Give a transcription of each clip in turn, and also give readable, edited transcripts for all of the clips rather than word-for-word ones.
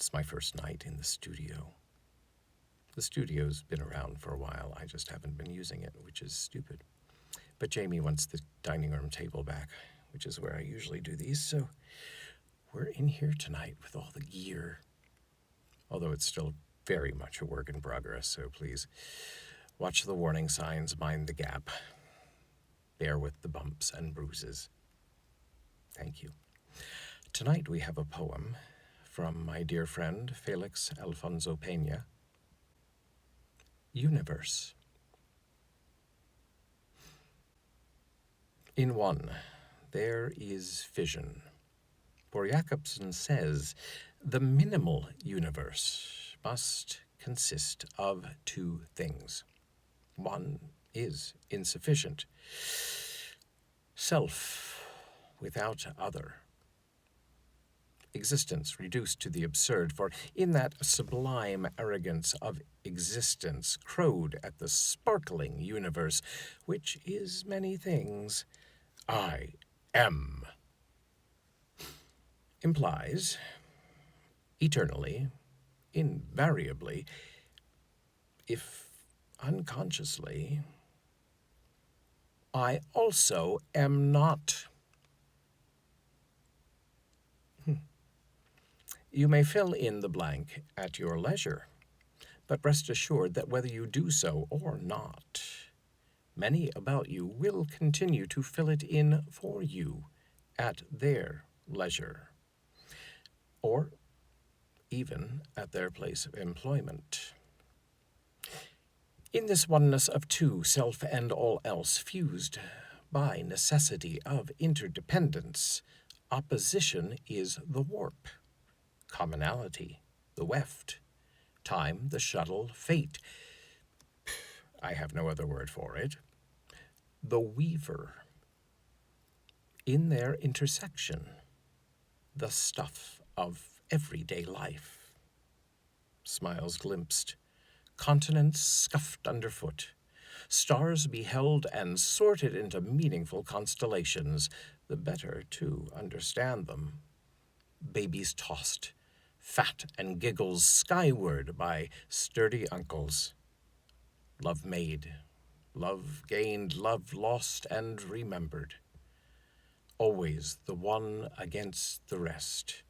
It's my first night in the studio. The studio's been around for a while. I just haven't been using it, which is stupid. But Jamie wants the dining room table back, which is where I usually do these, so we're in here tonight with all the gear. Although it's still very much a work in progress, so please watch the warning signs, mind the gap. Bear with the bumps and bruises. Thank you. Tonight we have a poem from my dear friend Félix Alfonso Peña. Universe. In one, there is fission. For Jakobson says, the minimal universe must consist of two things. One is insufficient. Self without other. Existence reduced to the absurd, for in that sublime arrogance of existence crowed at the sparkling universe, which is many things, I am, implies, eternally, invariably, if unconsciously, I also am not. You may fill in the blank at your leisure, but rest assured that whether you do so or not, many about you will continue to fill it in for you at their leisure, or even at their place of employment. In this oneness of two, self and all else, fused by necessity of interdependence, opposition is the warp, commonality the weft, time the shuttle, fate, I have no other word for it, the weaver. In their intersection, the stuff of everyday life. Smiles glimpsed, continents scuffed underfoot, stars beheld and sorted into meaningful constellations, the better to understand them. Babies tossed, fat and giggles skyward by sturdy uncles. Love made, love gained, love lost and remembered. Always the one against the rest,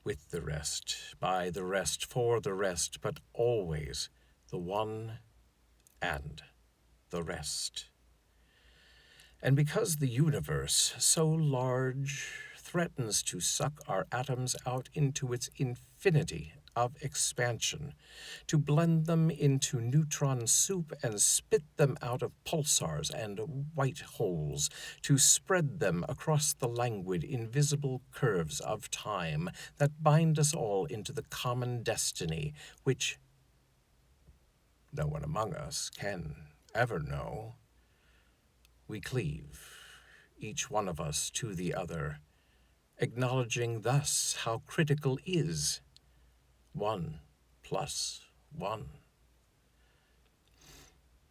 with the rest, by the rest, for the rest, but always the one and the rest. And because the universe, so large, threatens to suck our atoms out into its infinity of expansion, to blend them into neutron soup and spit them out of pulsars and white holes, to spread them across the languid, invisible curves of time that bind us all into the common destiny, which no one among us can ever know. We cleave, each one of us to the other, acknowledging thus how critical is 1 + 1.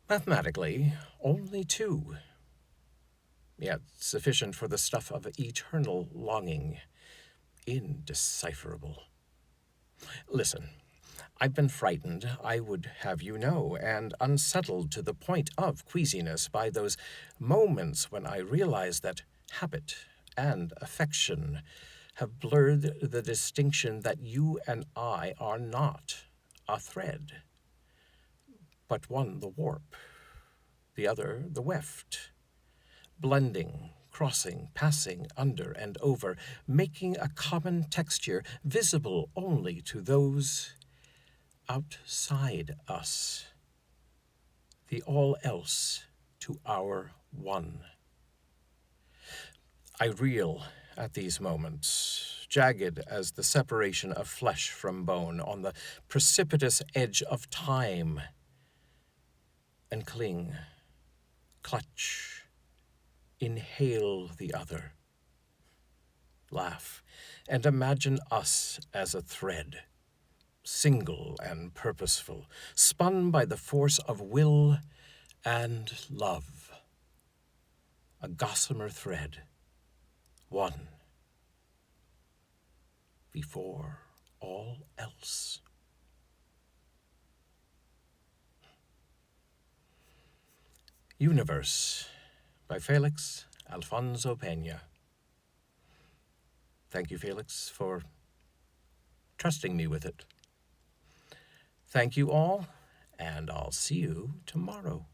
Mathematically, only 2, yet sufficient for the stuff of eternal longing, indecipherable. Listen, I've been frightened, I would have you know, and unsettled to the point of queasiness by those moments when I realize that habit and affection have blurred the distinction that you and I are not a thread, but one the warp, the other the weft, blending, crossing, passing under and over, making a common texture visible only to those outside us, the all else to our one. I reel at these moments, jagged as the separation of flesh from bone on the precipitous edge of time, and cling, clutch, inhale the other, laugh, and imagine us as a thread, single and purposeful, spun by the force of will and love. A gossamer thread, one, before all else. Universe by Félix Alfonso Peña. Thank you, Felix, for trusting me with it. Thank you all, and I'll see you tomorrow.